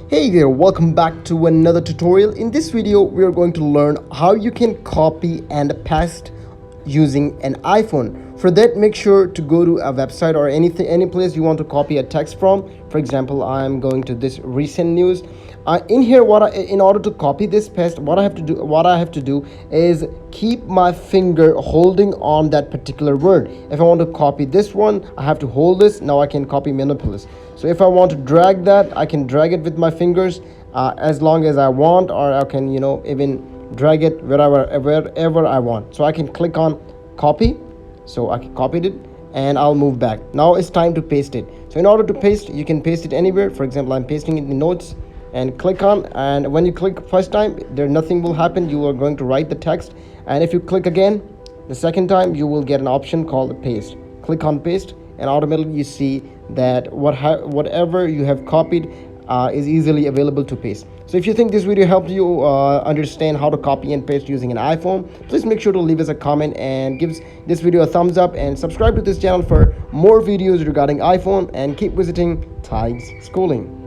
Hey there, welcome back to another tutorial. In this video, we are going to learn how you can copy and paste using an iPhone. For that, make sure to go to a website or any place you want to copy a text from. For example, I'm going to this recent news. In here, in order to copy this paste, what I have to do is keep my finger holding on that particular word. If I want to copy this one, I have to hold this. Now I can copy manipulate. So if I want to drag that, I can drag it with my fingers as long as I want, or I can even drag it wherever I want. So I can click on copy. So I copied it and I'll move back. Now it's time to paste it. So in order to paste, you can paste it anywhere. For example, I'm pasting it in the notes and click on, and when you click first time, nothing will happen. You are going to write the text, and if you click again the second time, you will get an option called paste. Click on paste and automatically you see that whatever you have copied is easily available to paste. So if you think this video helped you understand how to copy and paste using an iPhone, please make sure to leave us a comment and give this video a thumbs up, and subscribe to this channel for more videos regarding iPhone, and keep visiting Tides Schooling.